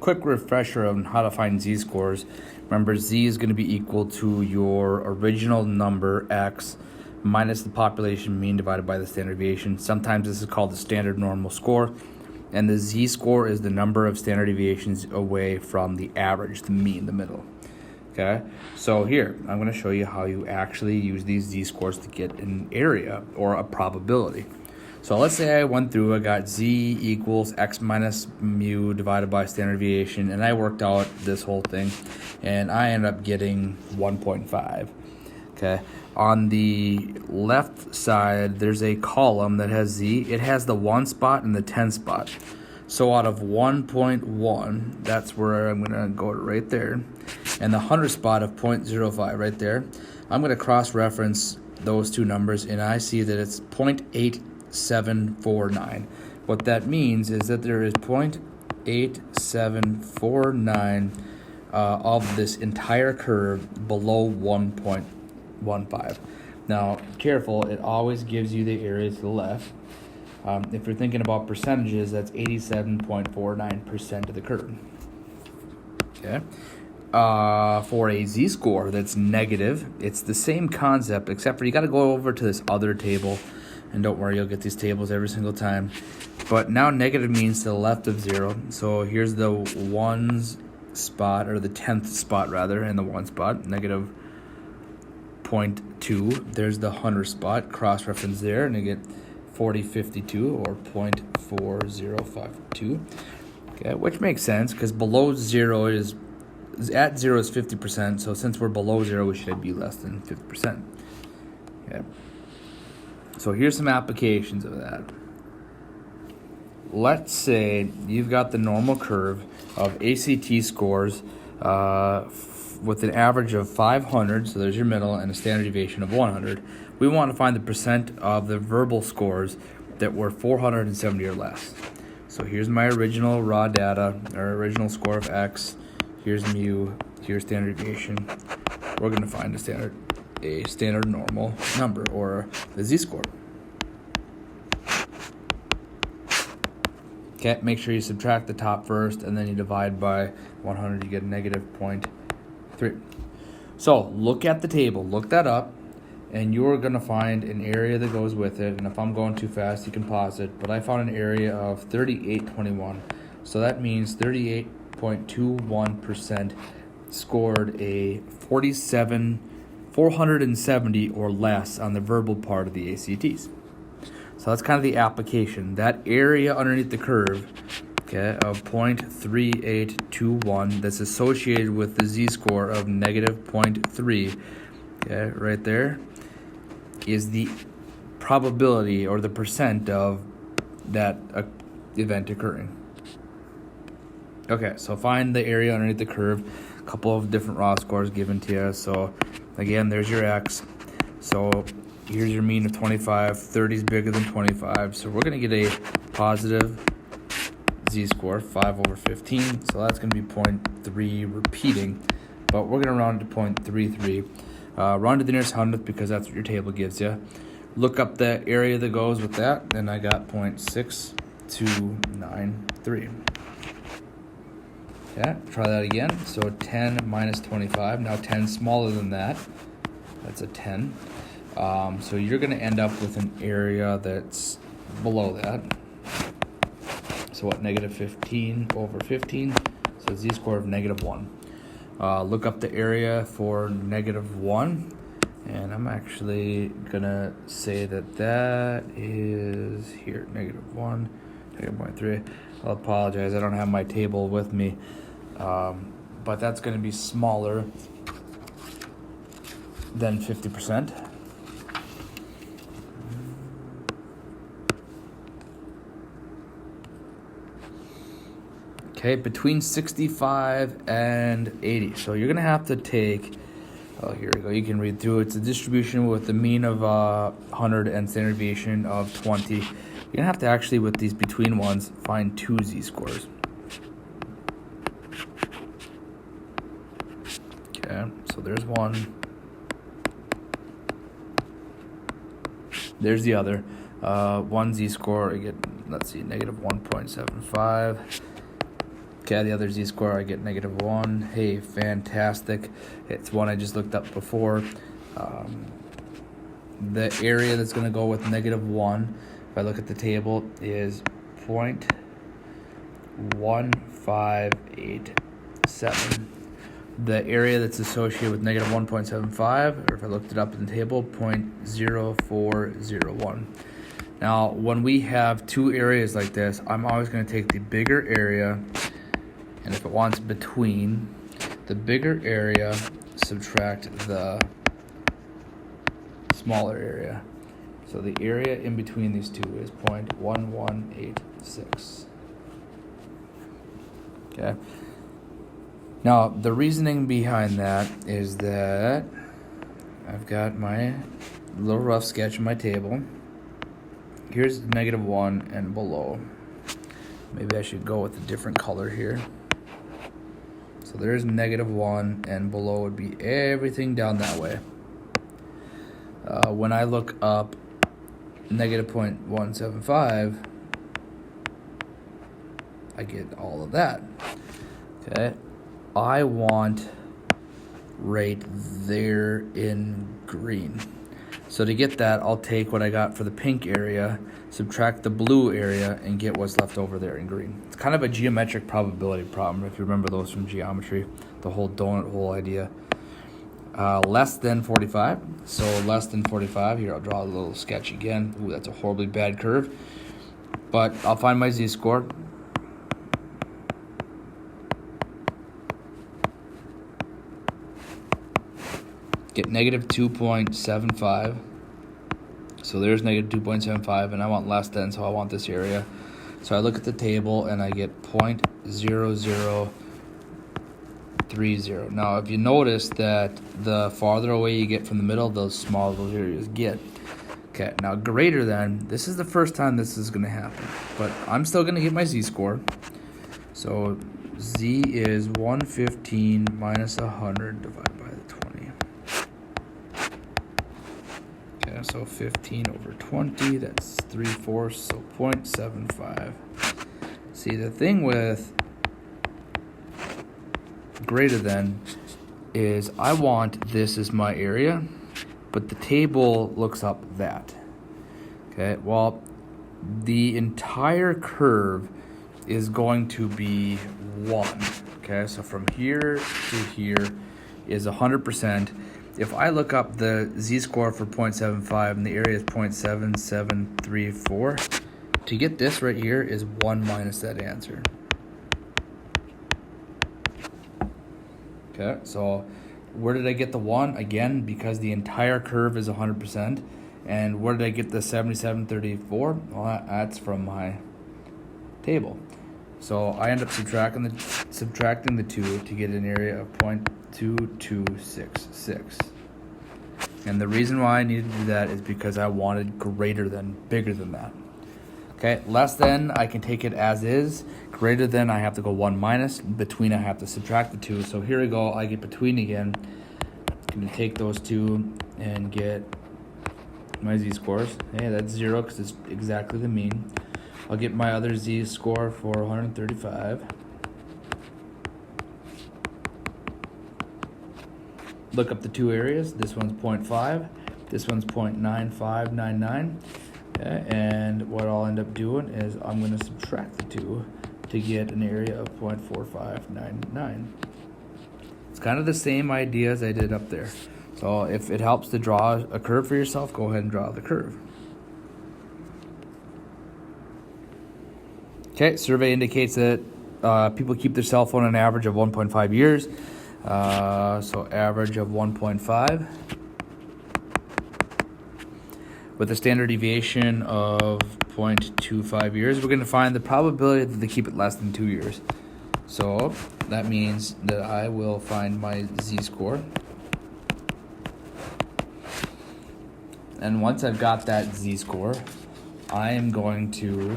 quick refresher on how to find z-scores. Remember, z is going to be equal to your original number, x, minus the population mean divided by the standard deviation. Sometimes this is called the standard normal score. And the z-score is the number of standard deviations away from the average, the mean, the middle. Okay, so here, I'm going to show you how you actually use these z-scores to get an area or a probability. So let's say I went through, I got z equals x minus mu divided by standard deviation, and I worked out this whole thing, and I ended up getting 1.5. Okay, on the left side, there's a column that has z. It has the 1 spot and the 10 spot. So out of 1.1, that's where I'm going to go to right there. And the 100 spot of 0.05 right there, I'm going to cross-reference those two numbers, and I see that it's 0.8749. What that means is that there is 0.8749 of this entire curve below 1.15. Now, careful, it always gives you the area to the left. If you're thinking about percentages, that's 87.49% of the curve. Okay. For a z-score that's negative, it's the same concept, except for you got to go over to this other table, and don't worry, you'll get these tables every single time. But now negative means to the left of 0. So here's the 1's spot, or the 10th spot rather, and the 1 spot, negative 0.2. There's the 100 spot, cross-reference there, and you get 4052 or 0.4052. Okay, which makes sense because below 0 is at 0 is 50%. So since we're below 0, we should be less than 50%. Okay. So here's some applications of that. Let's say you've got the normal curve of ACT scores with an average of 500, so there's your middle, and a standard deviation of 100. We want to find the percent of the verbal scores that were 470 or less. So here's my original raw data, or original score of x. Here's mu, here's standard deviation. We're going to find a standard normal number, or the z-score. Okay, make sure you subtract the top first, and then you divide by 100, you get a negative 0.3. So look at the table, look that up, and you're going to find an area that goes with it. And if I'm going too fast, you can pause it. But I found an area of 3821. So that means 38.21% scored a 470 or less on the verbal part of the ACTs. So that's kind of the application. That area underneath the curve, okay, of 0.3821 that's associated with the z-score of negative 0.3, okay, right there, is the probability or the percent of that event occurring. Okay, so find the area underneath the curve. A couple of different raw scores given to you. So again, there's your x. So here's your mean of 25. 30 is bigger than 25. So we're going to get a positive z-score, 5 over 15. So that's going to be 0.3 repeating. But we're going to round it to 0.33. Round to the nearest hundredth because that's what your table gives you. Look up the area that goes with that, and I got 0.6293. Yeah, try that again. So 10 minus 25. Now 10 is smaller than that. That's a 10. So you're going to end up with an area that's below that. So what, negative 15 over 15? So z-score of negative 1. Look up the area for negative 1. And I'm actually going to say that that is here, negative 1, negative 0.3. I'll apologize, I don't have my table with me. But that's going to be smaller than 50%. Okay, between 65 and 80. So you're going to have to take, oh, here we go. You can read through it. It's a distribution with the mean of 100 and standard deviation of 20. You're going to have to actually, with these between ones, find two z-scores. Okay, so there's one. There's the other. One z-score, I get, let's see, negative 1.75. Okay, the other z-score, I get -1. Hey, fantastic. It's one I just looked up before. The area that's going to go with -1, if I look at the table, is 0.1587. The area that's associated with -1.75, or if I looked it up in the table, 0.0401. Now, when we have two areas like this, I'm always going to take the bigger area, and if it wants between, the bigger area, subtract the smaller area. So the area in between these two is 0.1186. Okay. Now, the reasoning behind that is that I've got my little rough sketch of my table. Here's -1 and below. Maybe I should go with a different color here. So there's -1, and below would be everything down that way. When I look up -0.175, I get all of that. Okay, I want right there in green. So to get that, I'll take what I got for the pink area, subtract the blue area, and get what's left over there in green. It's kind of a geometric probability problem, if you remember those from geometry, the whole donut hole idea. Less than 45, so less than 45. Here, I'll draw a little sketch again. Ooh, that's a horribly bad curve. But I'll find my z-score. Get -2.75. So there's -2.75, and I want less than, so I want this area. So I look at the table, and I get 0.0030. Now, if you notice that the farther away you get from the middle, the smaller those areas get. Okay, now greater than, this is the first time this is going to happen, but I'm still going to get my z-score. So z is 115 minus 100 divided by the 20. Okay, so 15 over 20, that's 3/4, so 0.75. See, the thing with greater than is I want this as my area, but the table looks up that. Okay, well, the entire curve is going to be 1. Okay, so from here to here is 100%. If I look up the z-score for 0.75 and the area is 0.7734, to get this right here is 1 minus that answer. Okay, so where did I get the 1? Again, because the entire curve is 100%. And where did I get the 7734? Well, that's from my table. So I end up subtracting the 2 to get an area of 0.2266. And the reason why I needed to do that is because I wanted greater than, bigger than that. Okay, less than, I can take it as is. Greater than, I have to go 1 minus. Between, I have to subtract the 2. So here we go, I get between again. I'm going to take those two and get my z-scores. Hey, that's 0 because it's exactly the mean. I'll get my other z-score for 135. Look up the two areas. This one's 0.5. This one's 0.9599. Okay, and what I'll end up doing is I'm going to subtract the 2 to get an area of 0.4599. It's kind of the same idea as I did up there. So if it helps to draw a curve for yourself, go ahead and draw the curve. Okay, survey indicates that people keep their cell phone an average of 1.5 years. So average of 1.5. With a standard deviation of 0.25 years, we're going to find the probability that they keep it less than 2 years. So that means that I will find my z-score. And once I've got that z-score, I am going to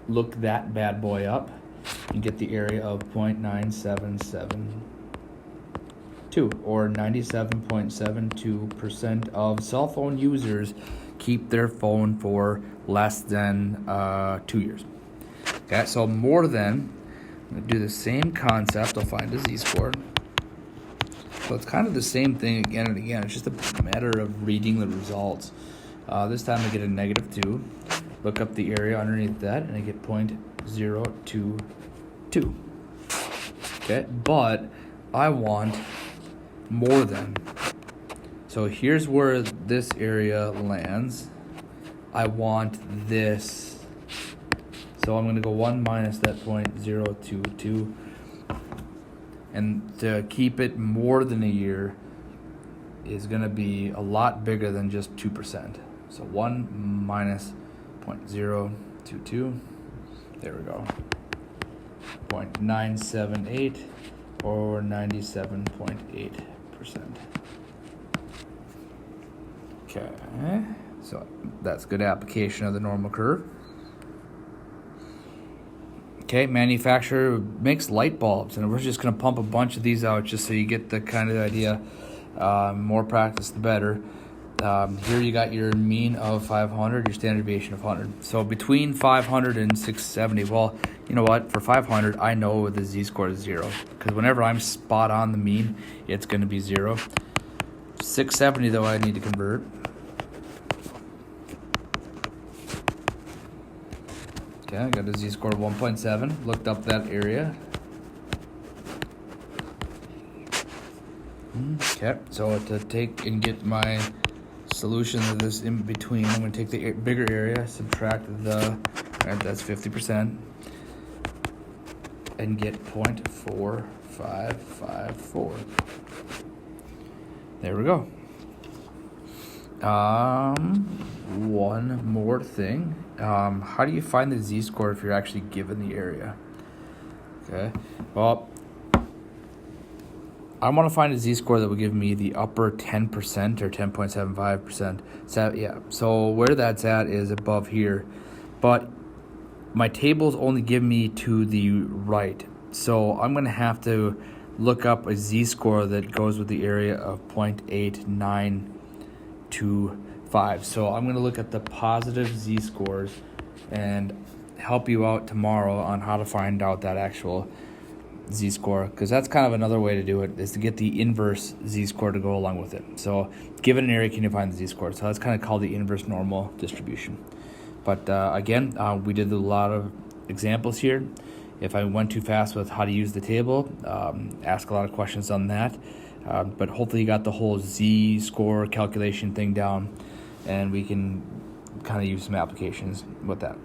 look that bad boy up and get the area of 0.9772, or 97.72% of cell phone users keep their phone for less than 2 years. Okay, so more than, I'm going to do the same concept. I'll find a z-score. So it's kind of the same thing again and again. It's just a matter of reading the results. This time I get a -2. Look up the area underneath that, and I get 0.022. Okay, but I want more than. So here's where this area lands. I want this. So I'm going to go 1 minus that 0.022. And to keep it more than a year is going to be a lot bigger than just 2%. So 1 minus 0.022. There we go. 0.978 or 97.8%. Okay, so that's good application of the normal curve. Okay, manufacturer makes light bulbs, and we're just going to pump a bunch of these out just so you get the kind of idea. More practice, the better. Here you got your mean of 500, your standard deviation of 100. So between 500 and 670, well, you know what? For 500, I know the z-score is 0. Because whenever I'm spot on the mean, it's going to be 0. 670, though, I need to convert. Okay, I got a z-score of 1.7. Looked up that area. Okay, so to take and get my solution of this in between, I'm going to take the bigger area, subtract the, right, that's 50%, and get 0.4554. There we go. One more thing. How do you find the z-score if you're actually given the area? Okay, well, I want to find a z-score that would give me the upper 10% or 10.75%. So, yeah, so where that's at is above here. But my tables only give me to the right. So I'm going to have to look up a z-score that goes with the area of 0.8925. So I'm going to look at the positive z-scores and help you out tomorrow on how to find out that actual z-score, because that's kind of another way to do it, is to get the inverse z-score to go along with it. So given an area, can you find the z-score? So that's kind of called the inverse normal distribution. But again, we did a lot of examples here. If I went too fast with how to use the table, ask a lot of questions on that. But hopefully you got the whole z-score calculation thing down, and we can kind of use some applications with that.